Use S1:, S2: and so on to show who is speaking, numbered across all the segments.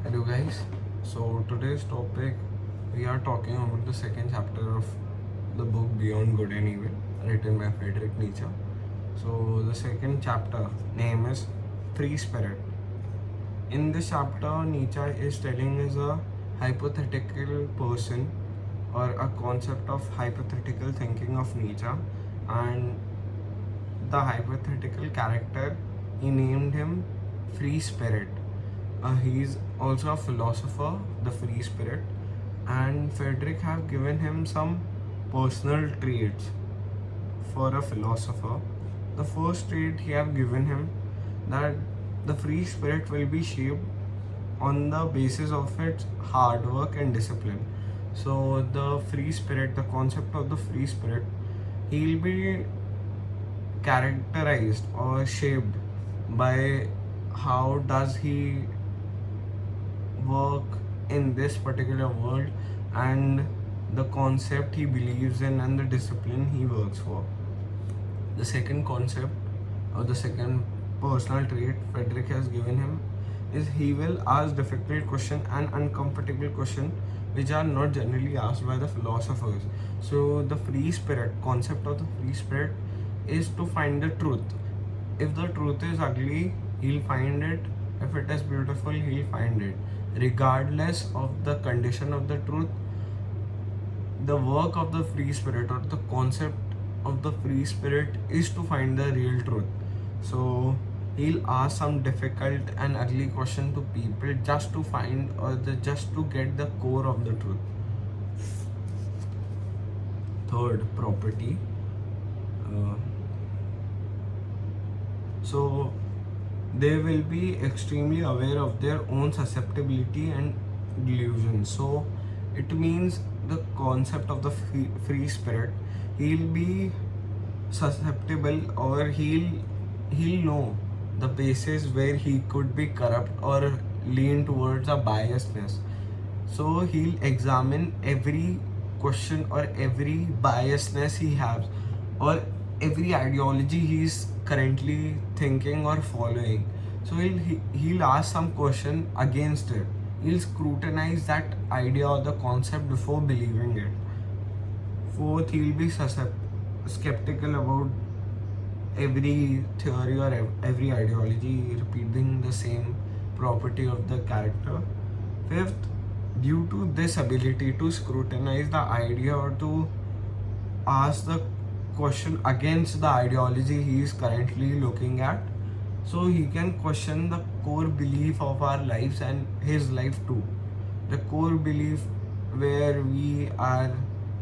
S1: Hello guys. So today's topic, we are talking about the second chapter of the book Beyond Good and Evil, written by Friedrich Nietzsche. So the second chapter name is Free Spirit. In this chapter, Nietzsche is telling us a hypothetical person or a concept of hypothetical thinking of Nietzsche, and the hypothetical character, he named him Free Spirit. He's also a philosopher, the Free Spirit, and Friedrich have given him some personal traits for a philosopher. The first trait he have given him, that the Free Spirit will be shaped on the basis of its hard work and discipline. So the Free Spirit, the concept of the Free Spirit, he'll be characterized or shaped by how does he work in this particular world, and the concept he believes in and the discipline he works for. The second concept or the second personal trait Frederick has given him is he will ask difficult question and uncomfortable question which are not generally asked by the philosophers. So the free spirit, concept of the free spirit, is to find the truth. If the truth is ugly, he'll find it. If it is beautiful, he'll find it. Regardless of the condition of the truth, the work of the free spirit or the concept of the free spirit is to find the real truth. So he'll ask some difficult and ugly question to people just to find or just to get the core of the truth. Third property. So they will be extremely aware of their own susceptibility and delusion. So it means the concept of the free spirit, he'll be susceptible, or he'll know the places where he could be corrupt or lean towards a biasness. So he'll examine every question or every biasness he has, or every ideology he's currently thinking or following. So he'll ask some question against it. He'll scrutinize that idea or the concept before believing it. Fourth, he'll be skeptical about every theory or every ideology, repeating the same property of the character. Fifth, due to this ability to scrutinize the idea or to ask the question against the ideology he is currently looking at, so he can question the core belief of our lives and his life too. The core belief where we are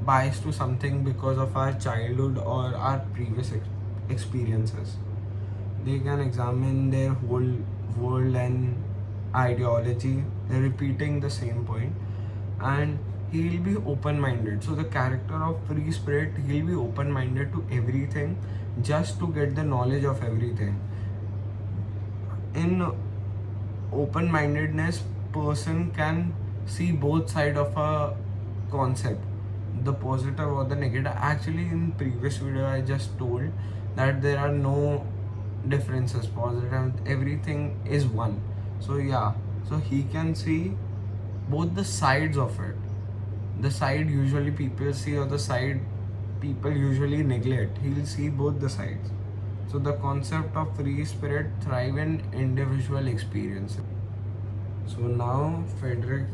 S1: biased to something because of our childhood or our previous experiences. They can examine their whole world and ideology, repeating the same point, and he'll be open-minded. So the character of free spirit, he'll be open-minded to everything just to get the knowledge of everything. In open-mindedness, person can see both side of a concept, the positive or the negative. Actually, in previous video I just told that there are no differences, positive, everything is one. So yeah, so he can see both the sides of it. The side usually people see or the side people usually neglect, he'll see both the sides. So the concept of free spirit thrive in individual experiences. So now Frederick,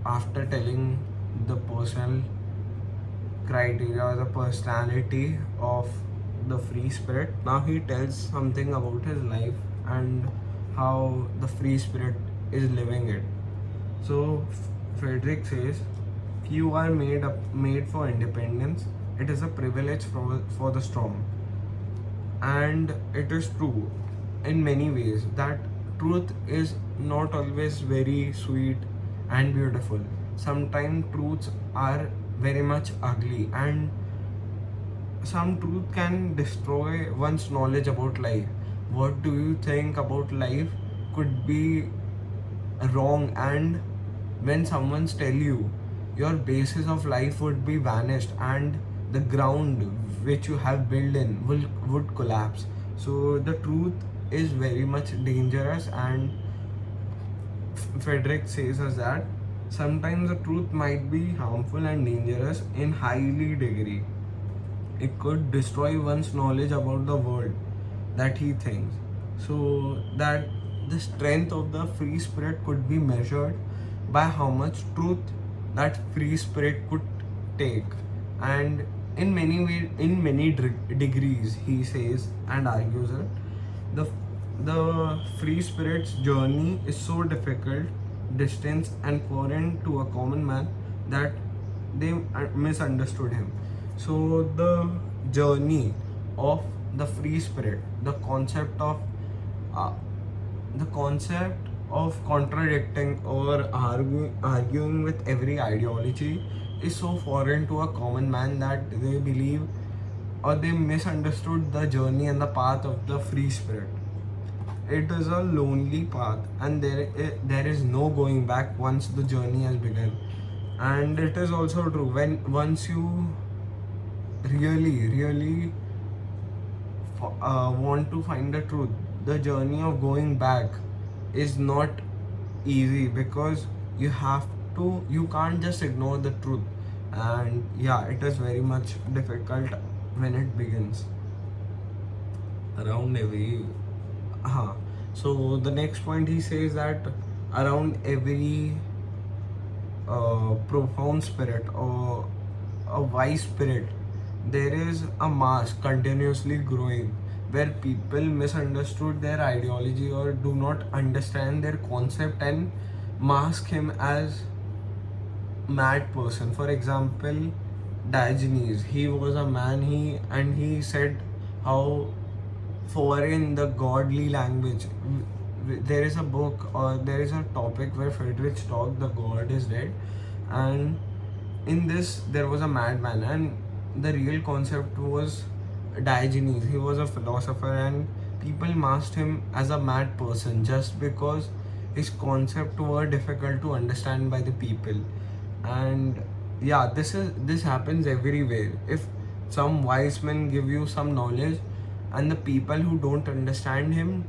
S1: after telling the personal criteria or the personality of the free spirit, now he tells something about his life and how the free spirit is living it. So Frederick says, few are made for independence. It is a privilege for the strong. And it is true in many ways that truth is not always very sweet and beautiful. Sometimes truths are very much ugly, and some truth can destroy one's knowledge about life. What do you think about life could be wrong, and when someone's tell you, your basis of life would be vanished and the ground which you have built in would collapse. So the truth is very much dangerous, and Friedrich says is that sometimes the truth might be harmful and dangerous in highly degree. It could destroy one's knowledge about the world that he thinks. So that the strength of the free spirit could be measured by how much truth that free spirit could take. And in many degrees, he says and argues it, the the free spirit's journey is so difficult, distant, and foreign to a common man that they misunderstood him. So the journey of the free spirit, uh, the concept of contradicting or arguing with every ideology is so foreign to a common man that they believe or they misunderstood the journey and the path of the free spirit. It is a lonely path, and there is no going back once the journey has begun. And it is also true, when once you really want to find the truth, the journey of going back is not easy, because you can't just ignore the truth. And yeah, it is very much difficult when it begins around every so the next point, he says that around every profound spirit or a wise spirit, there is a mass continuously growing where people misunderstood their ideology or do not understand their concept and mask him as mad person. For example, Diogenes, he was a man, he said how foreign the godly language. There is a book or there is a topic where Friedrich talked, the God is dead, and in this there was a madman, and the real concept was Diogenes. He was a philosopher, and people masked him as a mad person just because his concept were difficult to understand by the people. And yeah, this happens everywhere. If some wise men give you some knowledge, and the people who don't understand him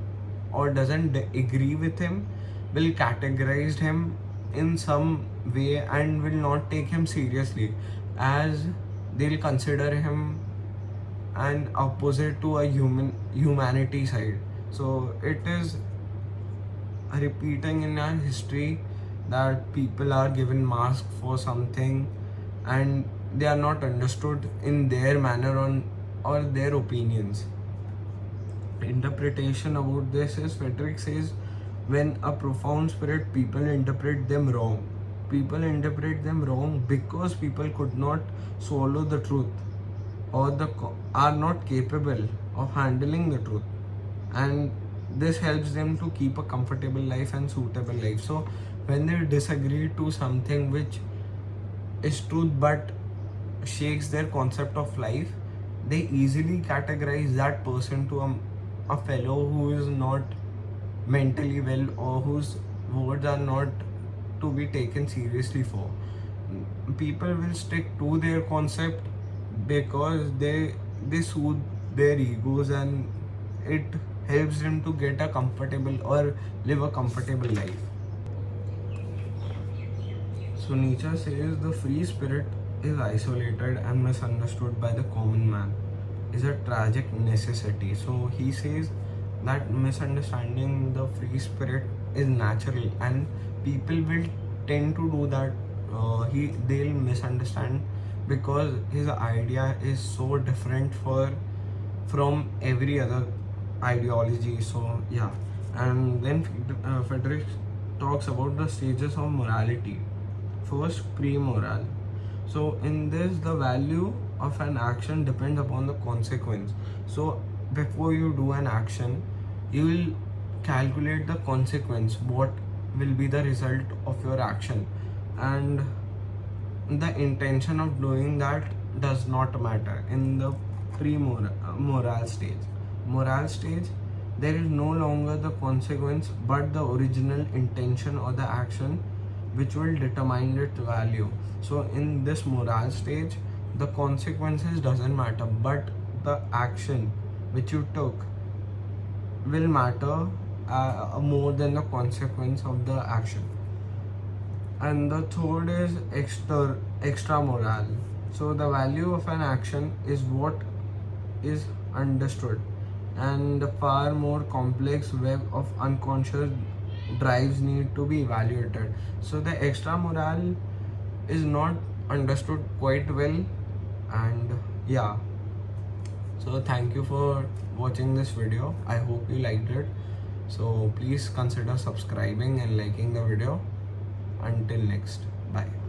S1: or doesn't agree with him will categorize him in some way and will not take him seriously, as they'll consider him an opposite to a humanity side. So it is repeating in our history that people are given mask for something, and they are not understood in their manner on or their opinions. Interpretation about this is, Frederick says, when a profound spirit, people interpret them wrong. People interpret them wrong because people could not swallow the truth, or are not capable of handling the truth, and this helps them to keep a comfortable life and suitable life. So when they disagree to something which is truth but shakes their concept of life, they easily categorize that person to a fellow who is not mentally well, or whose words are not to be taken seriously for. People will stick to their concept because they soothe their egos, and it helps them to get a comfortable or live a comfortable life. So Nietzsche says the free spirit is isolated and misunderstood by the common man, is a tragic necessity. So he says that misunderstanding the free spirit is natural, and people will tend to do that. They'll misunderstand because his idea is so different from every other ideology. So yeah, and then Friedrich talks about the stages of morality. First, pre-moral. So in this, the value of an action depends upon the consequence. So before you do an action, you will calculate the consequence, what will be the result of your action, and the intention of doing that does not matter in the moral stage. Moral stage, there is no longer the consequence but the original intention or the action which will determine its value. So in this moral stage, the consequences doesn't matter, but the action which you took will matter more than the consequence of the action. And the third is extra moral. So the value of an action is what is understood, and the far more complex web of unconscious drives need to be evaluated. So the extra moral is not understood quite well. And yeah, so thank you for watching this video. I hope you liked it. So please consider subscribing and liking the video. Until next, bye.